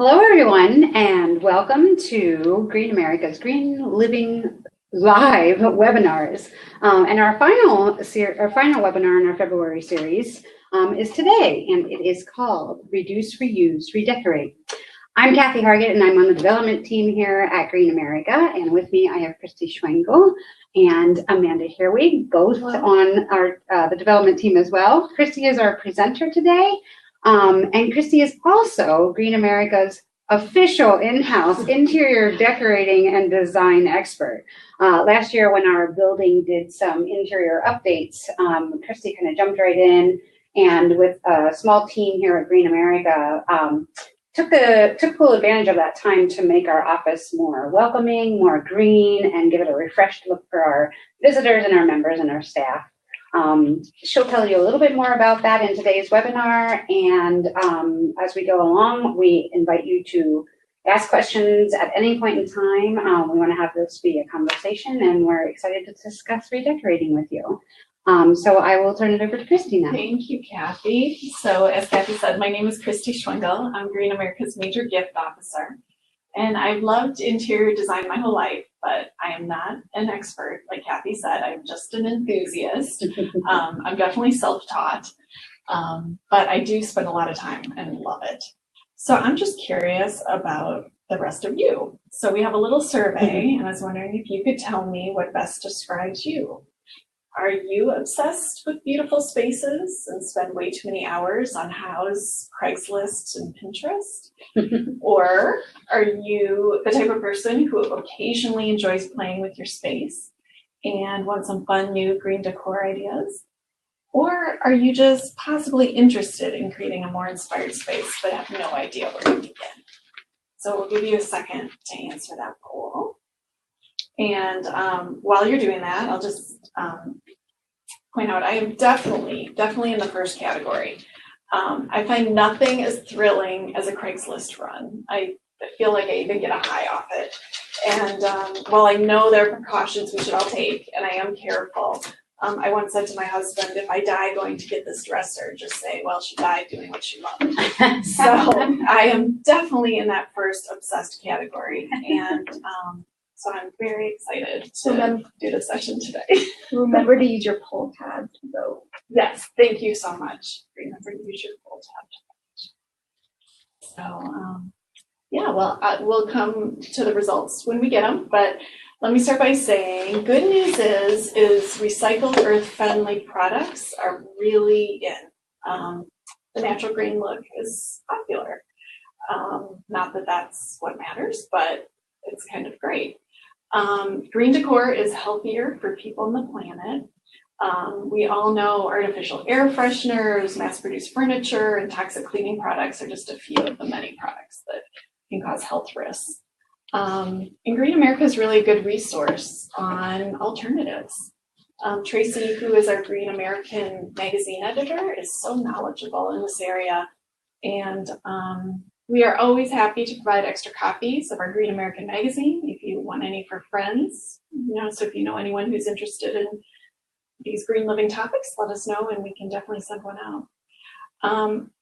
Hello, everyone, and welcome to Green America's Green Living Live webinars. And our final webinar in our February series is today, and it is called Reduce, Reuse, Redecorate. I'm Kathy Hargett, and I'm on the development team here at Green America. And with me, I have Christy Schwengel and Amanda Herwig, both on the development team as well. Christy is our presenter today. And Christy is also Green America's official in-house interior decorating and design expert. Last year when our building did some interior updates, Christy kind of jumped right in and with a small team here at Green America, took full advantage of that time to make our office more welcoming, more green, and give it a refreshed look for our visitors and our members and our staff. She'll tell you a little bit more about that in today's webinar, and as we go along, we invite you to ask questions at any point in time. We want to have this be a conversation, and we're excited to discuss redecorating with you. So I will turn it over to Christy now. Thank you, Kathy. So as Kathy said, my name is Christy Schwengel. I'm Green America's Major Gift Officer. And I've loved interior design my whole life, but I am not an expert. Like Kathy said, I'm just an enthusiast. I'm definitely self-taught, but I do spend a lot of time and love it. So I'm just curious about the rest of you. So we have a little survey, and I was wondering if you could tell me what best describes you. Are you obsessed with beautiful spaces and spend way too many hours on Houzz, Craigslist, and Pinterest? Or are you the type of person who occasionally enjoys playing with your space and want some fun new green decor ideas? Or are you just possibly interested in creating a more inspired space but have no idea where to begin? So we'll give you a second to answer that poll. And while you're doing that, I'll just point out I am definitely in the first category. I find nothing as thrilling as a Craigslist run. I feel like I even get a high off it. And while I know there are precautions we should all take, and I am careful, I once said to my husband, if I die going to get this dresser, just say, well, she died doing what she loved. So I am definitely in that first obsessed category. And so I'm very excited to do the session today. Remember to use your poll tab to vote. Yes, thank you so much. Remember to use your poll tab. So yeah, well, we'll come to the results when we get them, but let me start by saying good news is recycled earth-friendly products are really in. The natural green look is popular. Not that that's what matters, but it's kind of great. Green decor is healthier for people and the planet. We all know artificial air fresheners, mass-produced furniture, and toxic cleaning products are just a few of the many products that can cause health risks. And Green America is really a good resource on alternatives. Tracy, who is our Green American magazine editor, is so knowledgeable in this area, and we are always happy to provide extra copies of our Green American magazine if you want any for friends. So if you know anyone who's interested in these green living topics, let us know and we can definitely send one out.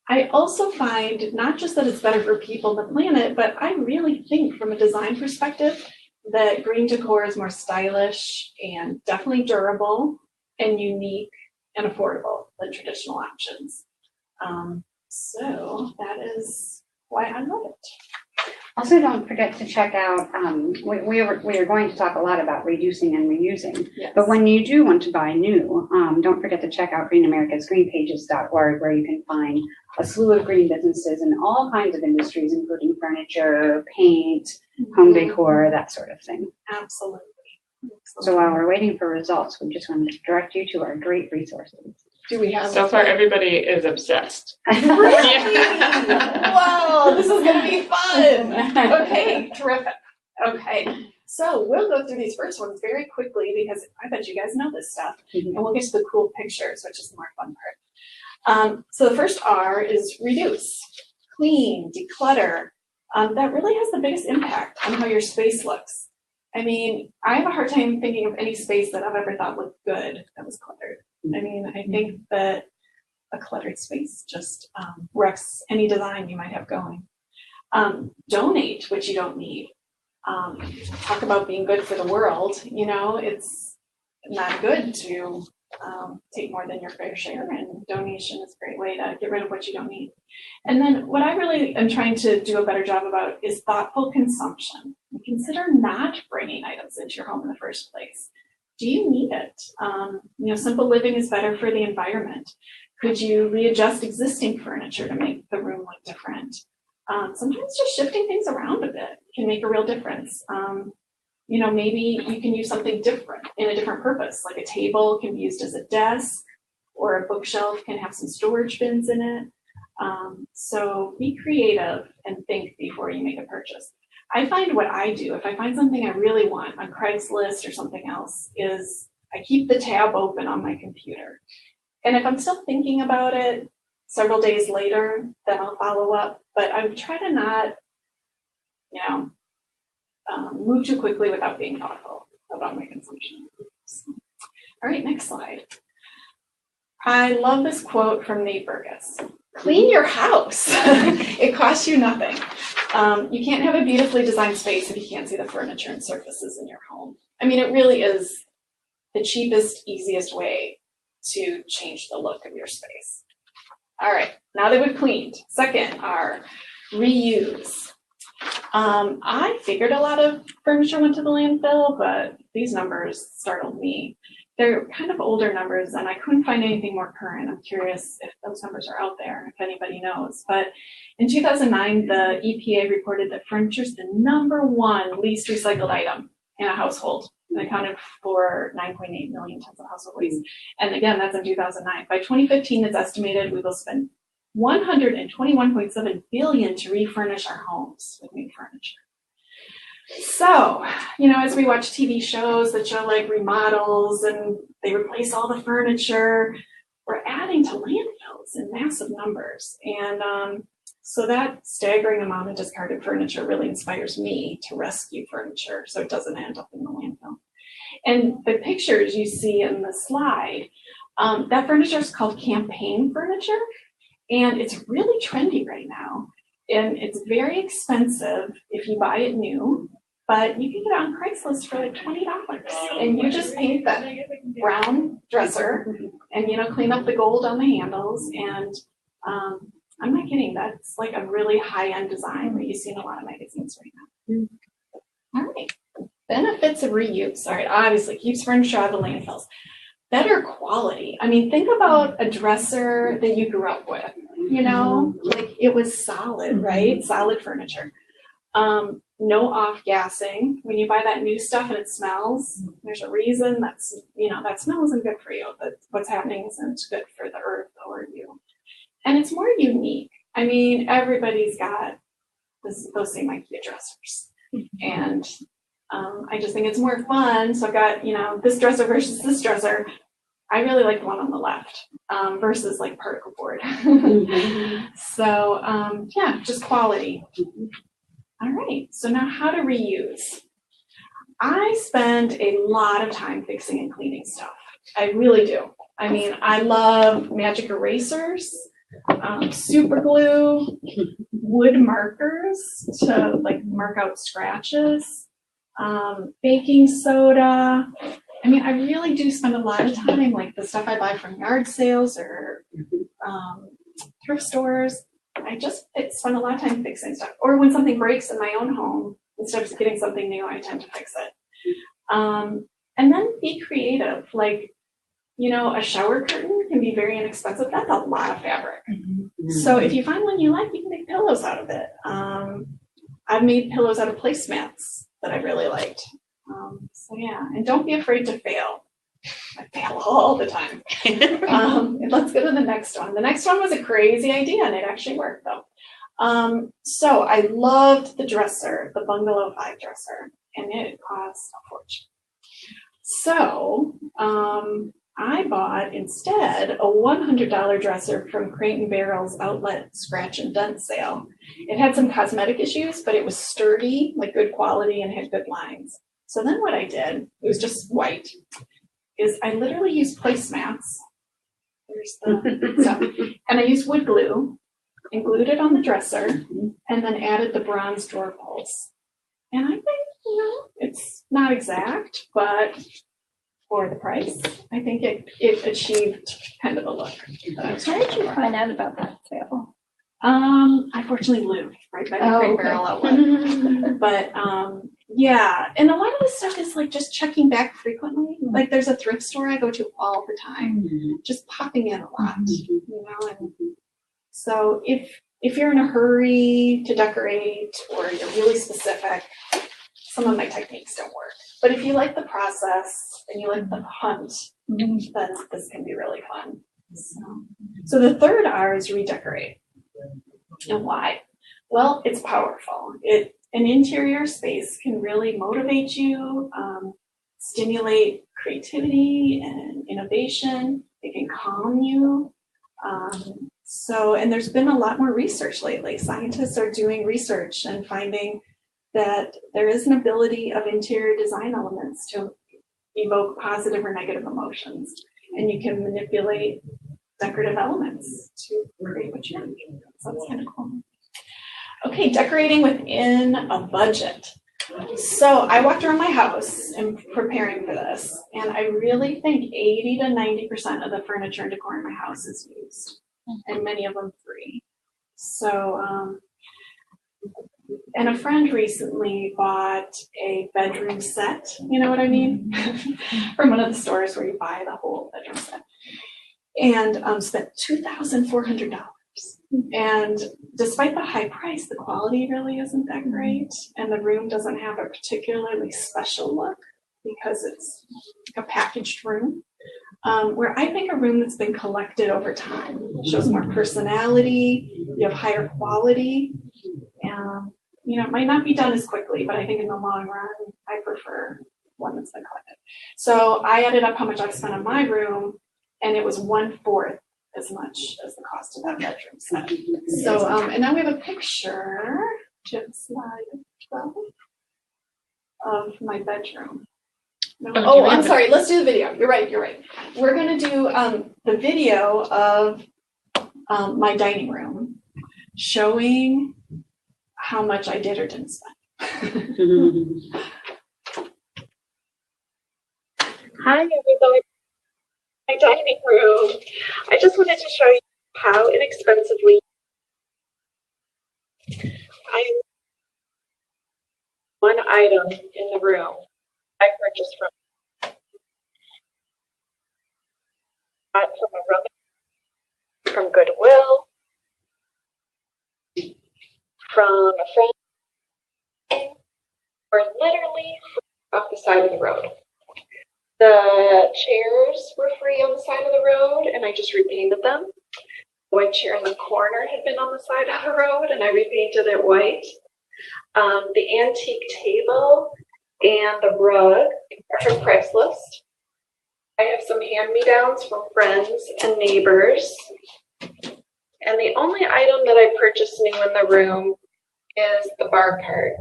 I also find not just that it's better for people and the planet, but I really think from a design perspective that green decor is more stylish and definitely durable and unique and affordable than traditional options. So that is why I love it. Also, don't forget to check out, we are going to talk a lot about reducing and reusing, yes. But when you do want to buy new, don't forget to check out Green America's greenpages.org, where you can find a slew of green businesses in all kinds of industries, including furniture, paint, home decor, that sort of thing. Absolutely. So while we're waiting for results, we just want to direct you to our great resources. Do we have? So far, everybody is obsessed. Really? Whoa, this is going to be fun. Okay, terrific. Okay, so we'll go through these first ones very quickly because I bet you guys know this stuff. And we'll get to the cool pictures, which is the more fun part. So the first R is reduce, clean, declutter. That really has the biggest impact on how your space looks. I mean, I have a hard time thinking of any space that I've ever thought looked good that was cluttered. I mean, I think that a cluttered space just wrecks any design you might have going. Donate what you don't need. Talk about being good for the world. You know, it's not good to take more than your fair share, and donation is a great way to get rid of what you don't need. And then what I really am trying to do a better job about is thoughtful consumption. Consider not bringing items into your home in the first place. Do you need it? You know, simple living is better for the environment. Could you readjust existing furniture to make the room look different? Sometimes just shifting things around a bit can make a real difference. You know, maybe you can use something different in a different purpose, like a table can be used as a desk, or a bookshelf can have some storage bins in it. So be creative and think before you make a purchase. I find what I do, if I find something I really want on Craigslist or something else, is I keep the tab open on my computer. And if I'm still thinking about it several days later, then I'll follow up. But I would try to not, you know, move too quickly without being thoughtful about my consumption. So, all right, next slide. I love this quote from Nate Burgess. Clean your house. It costs you nothing. You can't have a beautifully designed space if you can't see the furniture and surfaces in your home. I mean, it really is the cheapest, easiest way to change the look of your space. All right, now that we've cleaned, second are reuse. I figured a lot of furniture went to the landfill, but these numbers startled me. They're kind of older numbers, and I couldn't find anything more current. I'm curious if those numbers are out there, if anybody knows. But in 2009, the EPA reported that furniture is the #1 least recycled item in a household, and accounted for 9.8 million tons of household waste. And again, that's in 2009. By 2015, it's estimated we will spend $121.7 billion to refurnish our homes with new furniture. So, you know, as we watch TV shows that show like remodels and they replace all the furniture, we're adding to landfills in massive numbers. And so that staggering amount of discarded furniture really inspires me to rescue furniture so it doesn't end up in the landfill. And the pictures you see in the slide, that furniture is called campaign furniture. And it's really trendy right now. And it's very expensive if you buy it new, but you can get it on Craigslist for like $20. And you just paint that brown dresser and, you know, clean up the gold on the handles. And I'm not kidding, that's like a really high-end design that you see in a lot of magazines right now. All right, benefits of reuse. All right, obviously keeps furniture out of the landfills. Better quality. I mean, think about a dresser that you grew up with, you know, like it was solid, right? Solid furniture. No off-gassing. When you buy that new stuff and it smells, there's a reason that's, you know, that smell isn't good for you, but what's happening isn't good for the earth or you. And it's more unique. I mean, everybody's got those same IKEA dressers. And I just think it's more fun. So I've got, you know, this dresser versus this dresser. I really like the one on the left versus like particle board. So yeah, just quality. All right, so now how to reuse. I spend a lot of time fixing and cleaning stuff. I really do. I mean, I love magic erasers, super glue, wood markers to like mark out scratches, baking soda. I mean, I really do spend a lot of time, like the stuff I buy from yard sales or thrift stores. I just spend a lot of time fixing stuff. Or when something breaks in my own home, instead of getting something new, I tend to fix it. And then be creative. Like, you know, a shower curtain can be very inexpensive. That's a lot of fabric. So if you find one you like, you can make pillows out of it. I've made pillows out of placemats that I really liked. So yeah, and don't be afraid to fail. I fail all the time. And let's go to the next one. The next one was a crazy idea, and it actually worked though. So I loved the dresser, the Bungalow 5 dresser, and it cost a fortune. So I bought instead a $100 dresser from Crate & Barrel's outlet scratch and dent sale. It had some cosmetic issues, but it was sturdy, like good quality, and had good lines. So then what I did, it was just white, is I literally used placemats. There's the stuff. And I used wood glue. and glued it on the dresser, and then added the bronze drawer pulls. And I think, it's not exact, but for the price, I think it achieved kind of a look. How did you find out about that sale? I fortunately lived right by the Crate Barrel outlet. But yeah, and a lot of this stuff is like just checking back frequently. Like there's a thrift store I go to all the time, just popping in a lot, and so if you're in a hurry to decorate or you're really specific, some of my techniques don't work. But if you like the process and you like the hunt, then this can be really fun. So the third R is redecorate. And why? Well, it's powerful. An interior space can really motivate you, stimulate creativity and innovation. It can calm you. And there's been a lot more research lately. Scientists are doing research and finding that there is an ability of interior design elements to evoke positive or negative emotions. And you can manipulate decorative elements to create what you need. So that's kind of cool. Okay, decorating within a budget. So I walked around my house in preparing for this, and I really think 80 to 90% of the furniture and decor in my house is used, and many of them free. So, and a friend recently bought a bedroom set, you know what I mean? From one of the stores where you buy the whole bedroom set. And spent $2,400. And despite the high price, the quality really isn't that great. And the room doesn't have a particularly special look because it's like a packaged room. Where I think a room that's been collected over time shows more personality, you have higher quality. And, it might not be done as quickly, but I think in the long run, I prefer one that's been collected. So I added up how much I've spent on my room, and it was 1/4 as much as the cost of that bedroom set. So, and now we have a picture, slide 12, of my bedroom. Oh, I'm sorry. Let's do the video. You're right. We're going to do the video of my dining room, showing how much I did or didn't spend. Hi, everybody. My dining room. I just wanted to show you how inexpensively one item in the room I purchased from Goodwill, from a friend, or literally off the side of the road. The chairs were free on the side of the road, and I just repainted them. The white chair in the corner had been on the side of the road, and I repainted it white. The antique table and the rug are from Craigslist. I have some hand-me-downs from friends and neighbors. And the only item that I purchased new in the room is the bar cart.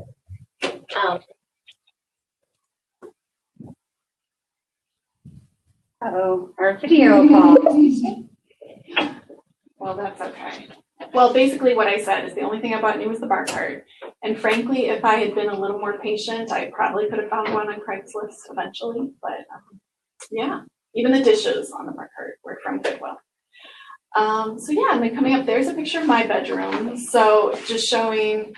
Our video call. Well, that's okay. Well, basically what I said is the only thing I bought new was the bar cart. And frankly, if I had been a little more patient, I probably could have found one on Craigslist eventually. But yeah, even the dishes on the bar cart were from Goodwill. So yeah, and then coming up, there's a picture of my bedroom. So just showing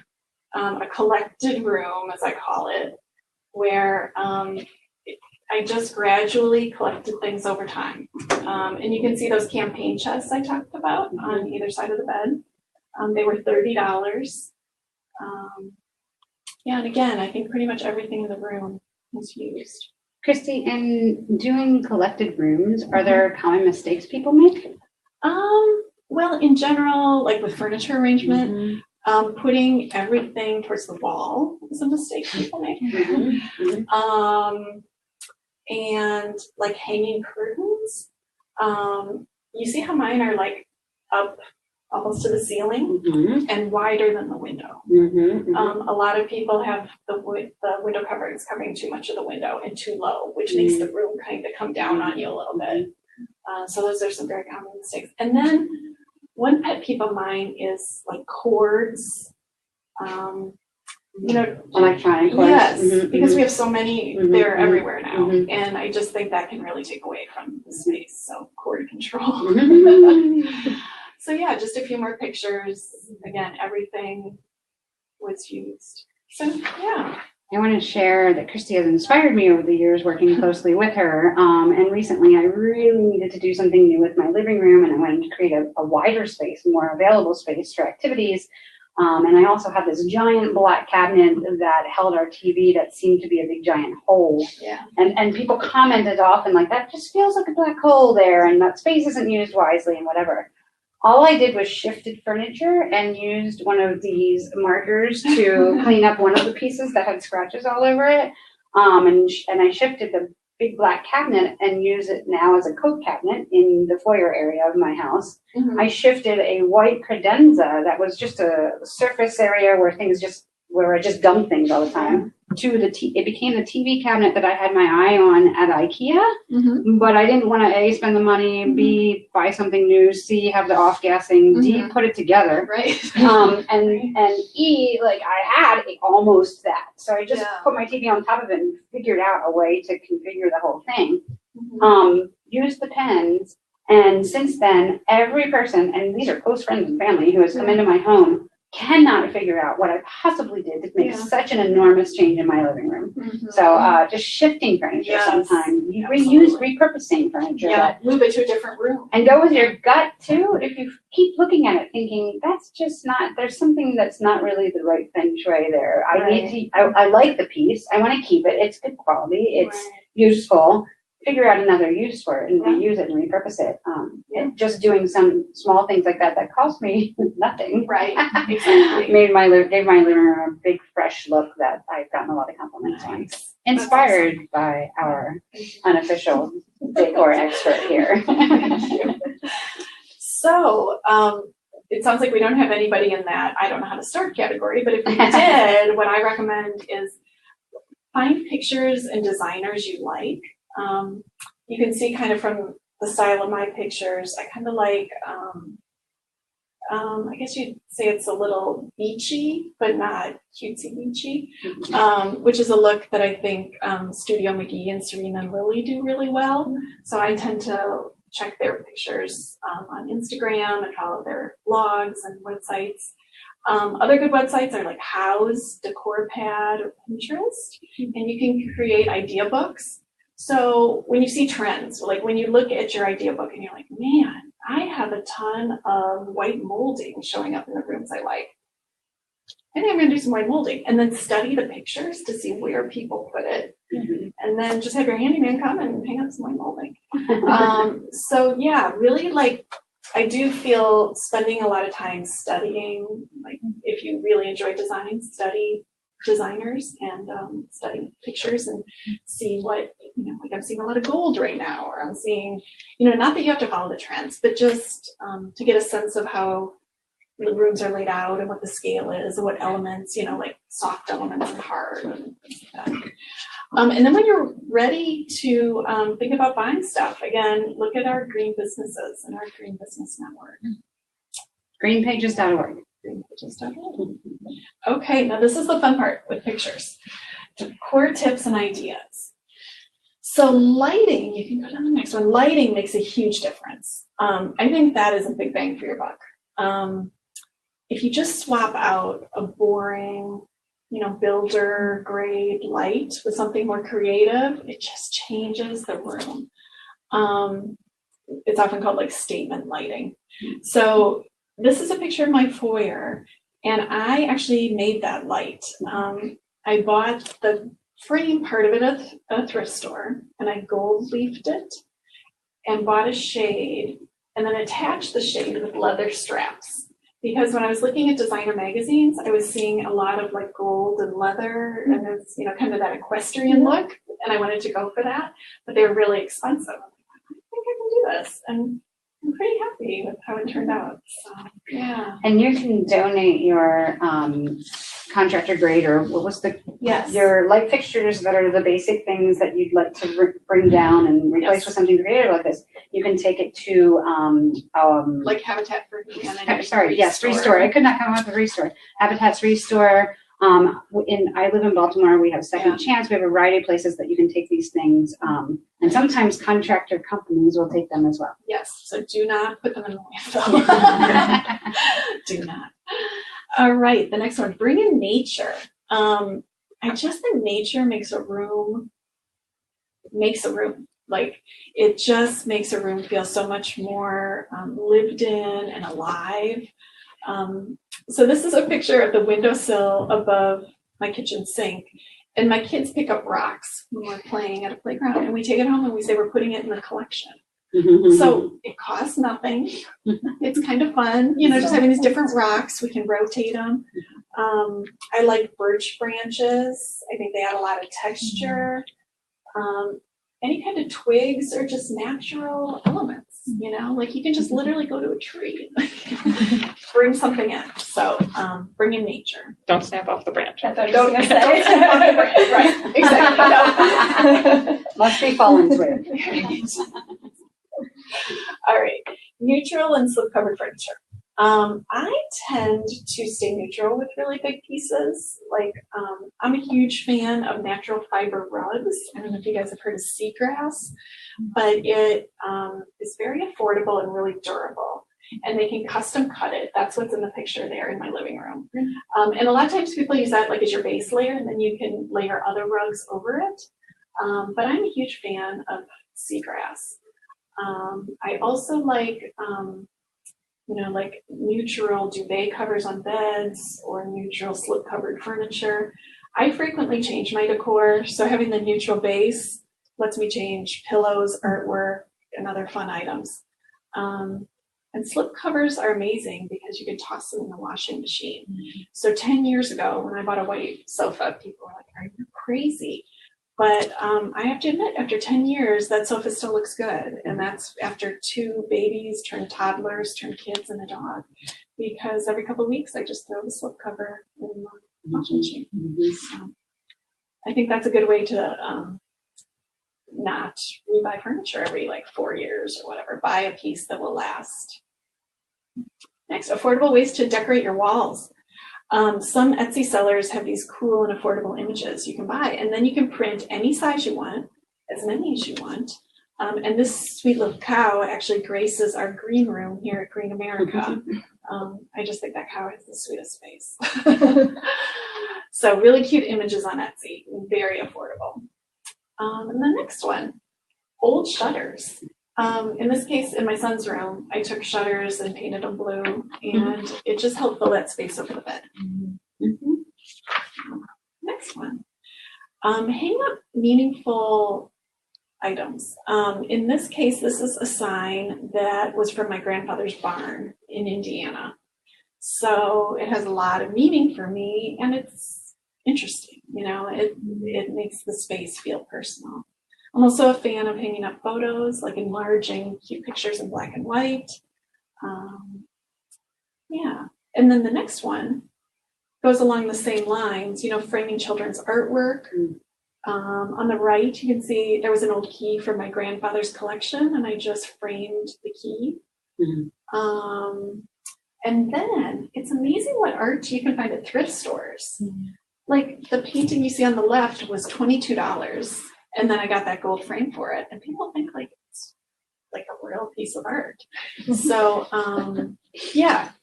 a collected room, as I call it, where I just gradually collected things over time. And you can see those campaign chests I talked about on either side of the bed. They were $30. Yeah, and again, I think pretty much everything in the room was used. Christy, in doing collected rooms, are there common mistakes people make? Well, in general, like with furniture arrangement, putting everything towards the wall is a mistake people make. And like hanging curtains, you see how mine are like up almost to the ceiling and wider than the window. A lot of people have the window coverings covering too much of the window and too low, which makes the room kind of come down on you a little bit. So those are some very common mistakes. And then one pet peeve of mine is like cords. You know, Electronic cords. yes, Mhm, because mhm. we have so many, Mhm, they're mhm, everywhere now, mhm. and I just think that can really take away from the space. So cord control. Mhm. So yeah, just a few more pictures. Again, everything was used. So yeah. I want to share that Christy has inspired me over the years working closely with her. And recently I really needed to do something new with my living room, and I wanted to create a wider space, more available space for activities. And I also had this giant black cabinet that held our TV that seemed to be a big giant hole. Yeah. And people commented often like, that just feels like a black hole there, and that space isn't used wisely and whatever. All I did was shifted furniture and used one of these markers to clean up one of the pieces that had scratches all over it. And I shifted the big black cabinet and use it now as a coat cabinet in the foyer area of my house. Mm-hmm. I shifted a white credenza that was just a surface area where I just dumped things all the time to it became the TV cabinet that I had my eye on at IKEA, Mm-hmm. but I didn't want to A, spend the money, B, buy something new, C, have the off-gassing, D, put it together. Right. And E, like I had almost that. So I just Yeah. put my TV on top of it and figured out a way to configure the whole thing. Mm-hmm. Used the pens, and since then, every person, and these are close friends and family who has come into my home, cannot figure out what I possibly did to make such an enormous change in my living room. Mm-hmm. So just shifting furniture sometimes. You repurposing furniture. Yeah, move it to a different room. And go with your gut too. If you keep looking at it thinking, that's just not, there's something that's not really the right feng shui there. I like the piece. I want to keep it. It's good quality. It's useful. Figure out another use for it and reuse it and repurpose it. Just doing some small things like that cost me nothing. Right, exactly. Gave my living room a big fresh look that I've gotten a lot of compliments on. Inspired by our unofficial decor expert here. So, it sounds like we don't have anybody in that I don't know how to start category, but if we did, what I recommend is find pictures and designers you like. You can see kind of from the style of my pictures, I kind of like, I guess you'd say it's a little beachy, but not cutesy beachy, which is a look that I think Studio McGee and Serena and Lily do really well. So I tend to check their pictures on Instagram and follow their blogs and websites. Other good websites are like House, DecorPad, or Pinterest, and you can create idea books. So when you see trends, like when you look at your idea book and you're like, man, I have a ton of white molding showing up in the rooms I like. I think I'm going to do some white molding, and then study the pictures to see where people put it. And then just have your handyman come and hang up some white molding. So yeah, really, like, I do feel spending a lot of time studying, like if you really enjoy design, study designers and study pictures and see what, like I'm seeing a lot of gold right now, or I'm seeing, not that you have to follow the trends, but just to get a sense of how the rooms are laid out and what the scale is and what elements, like soft elements and hard and things like that. And then when you're ready to think about buying stuff, again, look at our green businesses and our green business network. Greenpages.org. Greenpages.org. Okay, now this is the fun part with pictures. Core tips and ideas. So lighting, you can go to the next one. Lighting makes a huge difference. I think that is a big bang for your buck. If you just swap out a boring, builder grade light with something more creative, it just changes the room. It's often called like statement lighting. So this is a picture of my foyer, and I actually made that light. I bought the frame part of it at a thrift store, and I gold leafed it and bought a shade and then attached the shade with leather straps. Because when I was looking at designer magazines, I was seeing a lot of like gold and leather, and it's, kind of that equestrian look, and I wanted to go for that, but they were really expensive. I'm like, I think I can do this, and I'm pretty happy with how it turned out. So, yeah. And you can donate your contractor grade, or what was Yes. your light fixtures that are the basic things that you'd like to bring down and replace with something creative like this. You can take it to Like Habitat for Humanity. Restore. I could not come up with Restore. Habitat's Restore. I live in Baltimore. We have Second Chance. We have a variety of places that you can take these things, and sometimes contractor companies will take them as well. Yes. So do not put them in the landfill. Do not. All right. The next one. Bring in nature. I just think nature makes a room. Like, it just makes a room feel so much more lived in and alive. So this is a picture of the windowsill above my kitchen sink. And my kids pick up rocks when we're playing at a playground. And we take it home and we say we're putting it in the collection. So it costs nothing. It's kind of fun, just having these different rocks. We can rotate them. I like birch branches. I think they add a lot of texture. Any kind of twigs are just natural elements, like you can just literally go to a tree and bring something in. So bring in nature. Don't snap off the branch. That's what I was gonna say. Don't snap off the branch. Right, exactly. No. Must be fallen twig. All right, neutral and slip-covered furniture. I tend to stay neutral with really big pieces. Like, I'm a huge fan of natural fiber rugs. I don't know if you guys have heard of seagrass, but it is very affordable and really durable. And they can custom cut it. That's what's in the picture there in my living room. And a lot of times people use that like as your base layer, and then you can layer other rugs over it. But I'm a huge fan of seagrass. I also like, like neutral duvet covers on beds or neutral slip covered furniture. I frequently change my decor, so having the neutral base lets me change pillows, artwork, and other fun items. And slip covers are amazing because you can toss them in the washing machine. So 10 years ago, when I bought a white sofa, people were like, "Are you crazy?" But I have to admit, after 10 years, that sofa still looks good. And that's after 2 babies turned toddlers, turned kids, and a dog. Because every couple of weeks, I just throw the slip cover in the washing machine. So I think that's a good way to not rebuy furniture every 4 years or whatever. Buy a piece that will last. Next, affordable ways to decorate your walls. Some Etsy sellers have these cool and affordable images you can buy, and then you can print any size you want, as many as you want. And this sweet little cow actually graces our green room here at Green America. I just think that cow has the sweetest face. So really cute images on Etsy, very affordable. And the next one, old shutters. In this case, in my son's room, I took shutters and painted them blue, and it just helped fill that space over the bed. Next one, hang up meaningful items. In this case, this is a sign that was from my grandfather's barn in Indiana. So it has a lot of meaning for me, and it's interesting. It makes the space feel personal. I'm also a fan of hanging up photos, like enlarging cute pictures in black and white. And then the next one goes along the same lines, framing children's artwork. On the right, you can see there was an old key from my grandfather's collection, and I just framed the key. And then it's amazing what art you can find at thrift stores. Like the painting you see on the left was $22. And then I got that gold frame for it. And people think it's like a real piece of art. So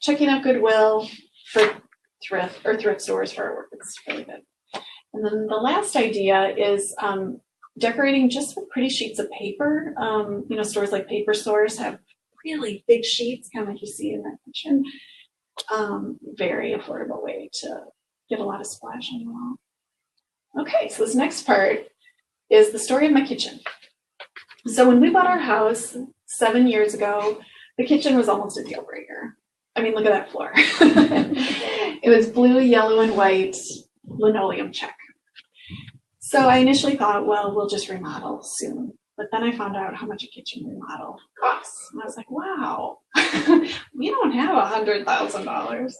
checking out Goodwill for thrift stores for artwork. It's really good. And then the last idea is decorating just with pretty sheets of paper. Stores like paper stores have really big sheets, kind of like you see in that picture. Very affordable way to get a lot of splash on the wall. Okay, so this next part is the story of my kitchen. So when we bought our house 7 years ago, the kitchen was almost a deal breaker. I mean, look at that floor. It was blue, yellow, and white linoleum check. So I initially thought, well, we'll just remodel soon. But then I found out how much a kitchen remodel costs. And I was like, wow, we don't have $100,000.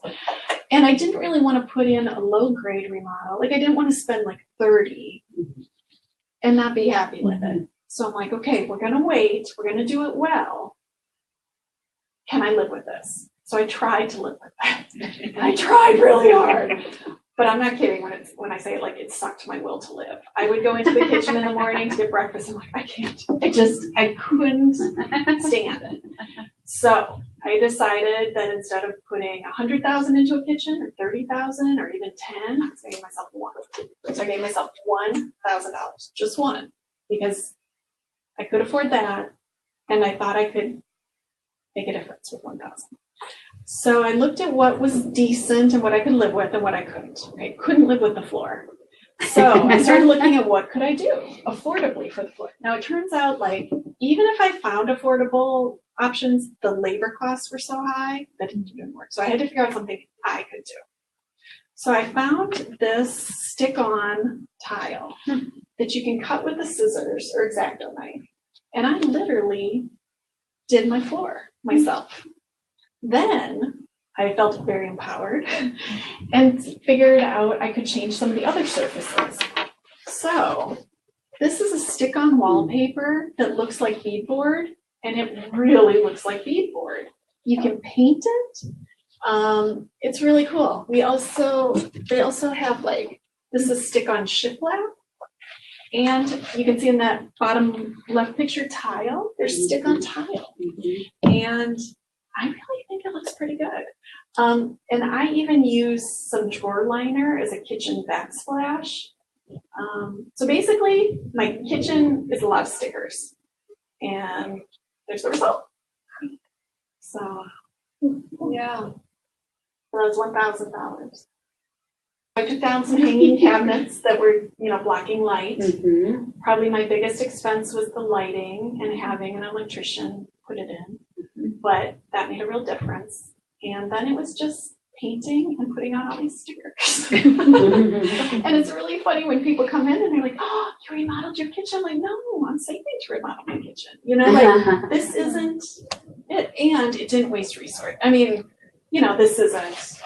And I didn't really want to put in a low grade remodel. Like I didn't want to spend like 30 and not be happy with it. So I'm like, okay, we're going to wait. We're going to do it well. Can I live with this? So I tried to live with that. And I tried really hard. But I'm not kidding when I say it, like it sucked my will to live. I would go into the kitchen in the morning to get breakfast. I'm like, I can't. I couldn't stand it. So I decided that instead of putting $100,000 into a kitchen or $30,000 or even 10, I was giving myself one. So I gave myself $1,000, just one, because I could afford that, and I thought I could make a difference with $1,000. So I looked at what was decent and what I could live with and what I couldn't. I couldn't live with the floor. So I started looking at what could I do affordably for the floor. Now it turns out like even if I found affordable options, the labor costs were so high that it didn't work. So I had to figure out something I could do. So I found this stick-on tile that you can cut with the scissors or X-Acto knife. And I literally did my floor myself. Then I felt very empowered and figured out I could change some of the other surfaces. So this is a stick-on wallpaper that looks like beadboard, and it really looks like beadboard. You can paint it. It's really cool. They also have like, this is stick-on shiplap. And you can see in that bottom left picture tile, there's stick-on tile. And I really think it looks pretty good. And I even use some drawer liner as a kitchen backsplash. So basically, my kitchen is a lot of stickers. And there's the result. So, yeah. So that's $1,000. I took down some hanging cabinets that were, blocking light. Probably my biggest expense was the lighting and having an electrician put it in. But that made a real difference. And then it was just painting and putting on all these stickers. And it's really funny when people come in and they're like, oh, you remodeled your kitchen. I'm like, no, I'm saving to remodel my kitchen. Like this isn't it. And it didn't waste resource. I mean, this isn't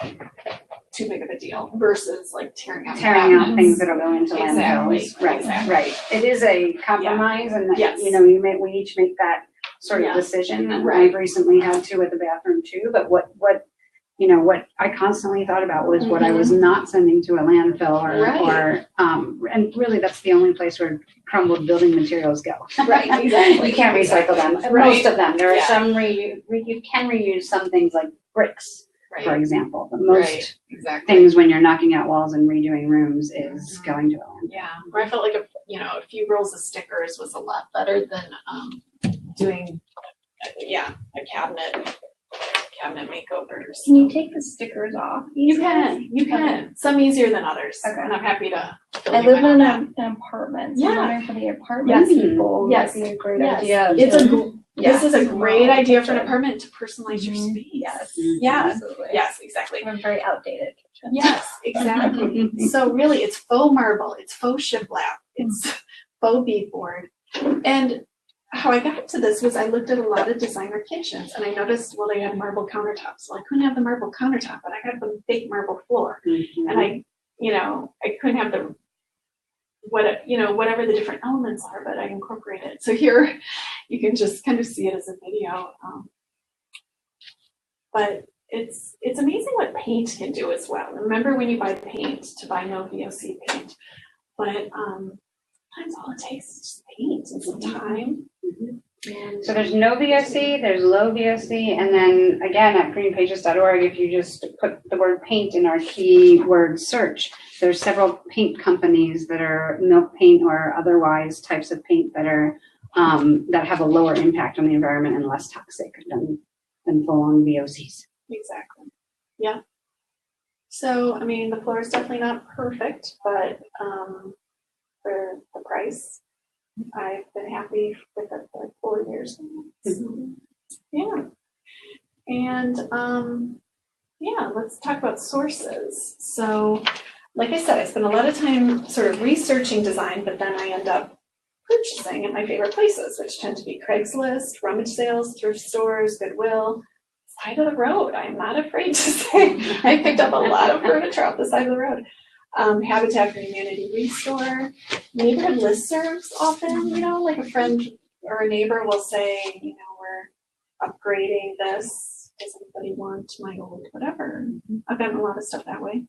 too big of a deal versus like tearing out things that'll go into landfills. Right. It is a compromise, and we each make that sort of decision. I've recently had to with the bathroom too. But what I constantly thought about was what I was not sending to a landfill or and really that's the only place where crumbled building materials go. Right, exactly. You can't recycle them. Most of them. There are some you can reuse some things like bricks, for example. But most things when you're knocking out walls and redoing rooms is going to a landfill. Yeah, where I felt like a few rolls of stickers was a lot better than doing a cabinet makeovers. Can you take the stickers off? You can. Some easier than others. Okay. And I'm happy to. I live in an apartment. So I'm wondering for the apartment people. Yes, be a great idea. This is a great idea for an apartment to personalize your space. Yes. Yes, exactly. I'm very outdated kitchen. Yes, exactly. So really, it's faux marble, it's faux shiplap, it's faux beadboard, and how I got to this was I looked at a lot of designer kitchens and I noticed, they had marble countertops. Well, I couldn't have the marble countertop, but I got the fake marble floor. And I couldn't have whatever the different elements are, but I incorporated it. So here you can just kind of see it as a video. But it's amazing what paint can do as well. Remember when you buy paint to buy no VOC paint, but sometimes all it takes is just paint and some time. So there's no VOC, there's low VOC, and then again at greenpages.org, if you just put the word paint in our keyword search, there's several paint companies that are milk paint or otherwise types of paint that are that have a lower impact on the environment and less toxic than full-on VOCs. Exactly. Yeah. So I mean, the floor is definitely not perfect, but for the price, I've been happy with it for like 4 years now. So, yeah. And let's talk about sources. So like I said, I spend a lot of time sort of researching design, but then I end up purchasing at my favorite places, which tend to be Craigslist, rummage sales, thrift stores, Goodwill, side of the road. I'm not afraid to say I picked up a lot of furniture off the side of the road. Habitat for Humanity Restore, neighborhood listservs often, like a friend or a neighbor will say, we're upgrading this. Does anybody want my old whatever? I've gotten a lot of stuff that way.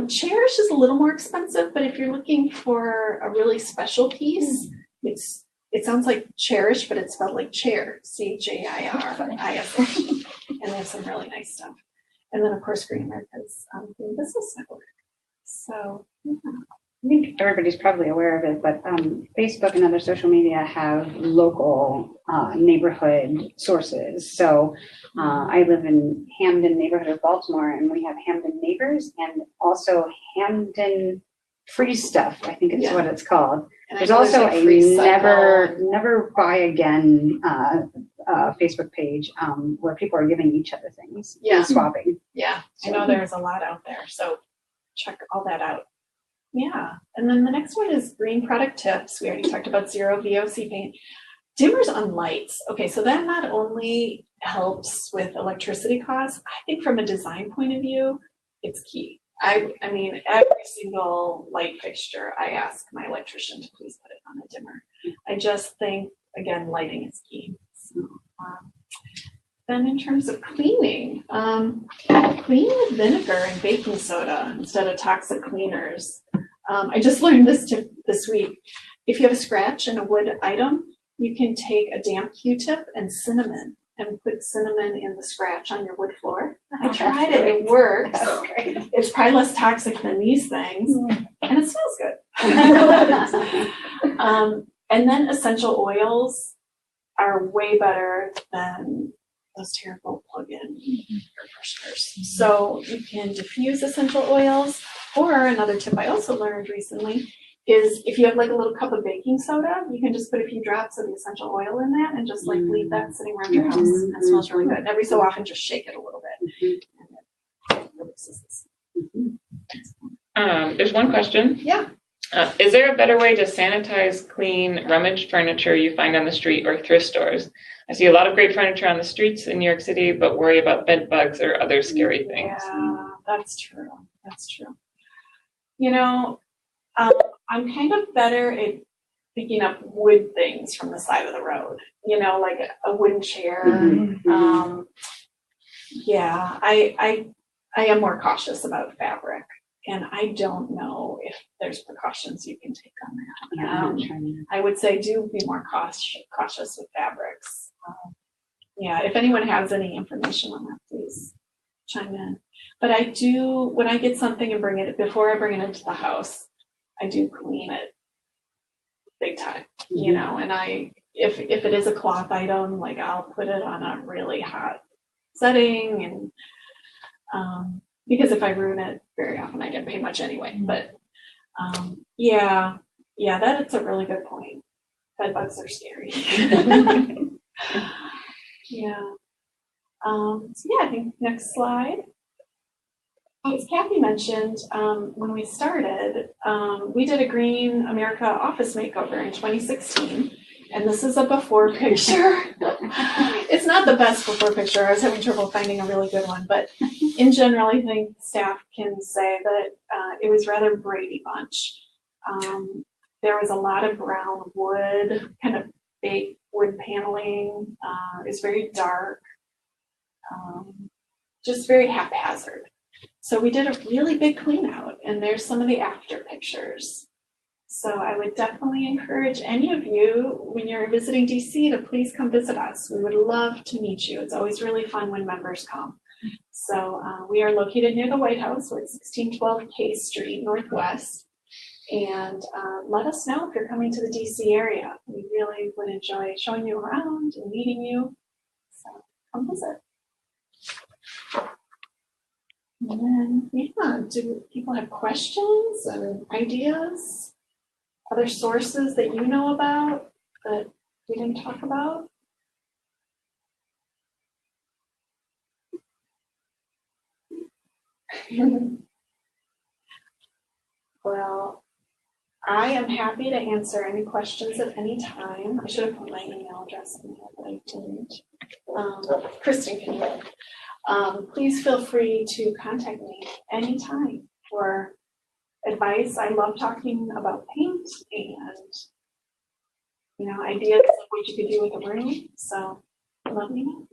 Cherish is a little more expensive, but if you're looking for a really special piece, it sounds like Cherish, but it's spelled like chair, CHAIRISH, and they have some really nice stuff. And then of course Green America's Green Business Network. So yeah. I think everybody's probably aware of it, but Facebook and other social media have local neighborhood sources. So I live in Hamden neighborhood of Baltimore, and we have Hamden Neighbors and also Hamden Free Stuff, I think it's what it's called. And there's also a never buy again Facebook page where people are giving each other things, swapping. Yeah, I know there's a lot out there, so check all that out. Yeah, and then the next one is green product tips. We already talked about zero VOC paint. Dimmers on lights. Okay, so that not only helps with electricity costs, I think from a design point of view, it's key. I mean, every single light fixture, I ask my electrician to please put it on a dimmer. I just think, again, lighting is key. So, then in terms of cleaning, clean with vinegar and baking soda instead of toxic cleaners. I just learned this tip this week. If you have a scratch in a wood item, you can take a damp Q-tip and cinnamon and put cinnamon in the scratch on your wood floor. I tried it, it works. It's probably less toxic than these things, and it smells good. And then essential oils are way better than those terrible plug-in air fresheners. So you can diffuse essential oils, or another tip I also learned recently is if you have like a little cup of baking soda, you can just put a few drops of the essential oil in that and just like leave that sitting around your house. And it smells really good. And every so often, just shake it a little bit. And it releases this. There's one question. Yeah. Is there a better way to sanitize, clean, rummaged furniture you find on the street or thrift stores? I see a lot of great furniture on the streets in New York City, but worry about bed bugs or other scary things. Yeah, that's true. That's true. I'm kind of better at picking up wood things from the side of the road, like a wooden chair. I am more cautious about fabric, and I don't know if there's precautions you can take on that. I would say do be more cautious with fabrics. If anyone has any information on that, please chime in. But I do, when I get something and before I bring it into the house, I do clean it big time, and if it is a cloth item, like I'll put it on a really hot setting, and because if I ruin it very often, I get paid much anyway. But that's a really good point. Bed bugs are scary. I think next slide. As Kathy mentioned, when we started, we did a Green America office makeover in 2016, and this is a before picture. It's not the best before picture. I was having trouble finding a really good one, but in general, I think staff can say that it was rather Brady Bunch. There was a lot of brown wood, kind of fake wood paneling. It was very dark, just very haphazard. So we did a really big clean out, and there's some of the after pictures. So I would definitely encourage any of you, when you're visiting DC, to please come visit us. We would love to meet you. It's always really fun when members come. So we are located near the White House. We're at 1612 K Street Northwest. And let us know if you're coming to the DC area. We really would enjoy showing you around and meeting you. So come visit. And then, do people have questions and ideas? Other sources that you know about that we didn't talk about? Well, I am happy to answer any questions at any time. I should have put my email address in here, but I didn't. Kristen can hear. Please feel free to contact me anytime for advice. I love talking about paint and, you know, ideas of what you could do with a room. So let me know.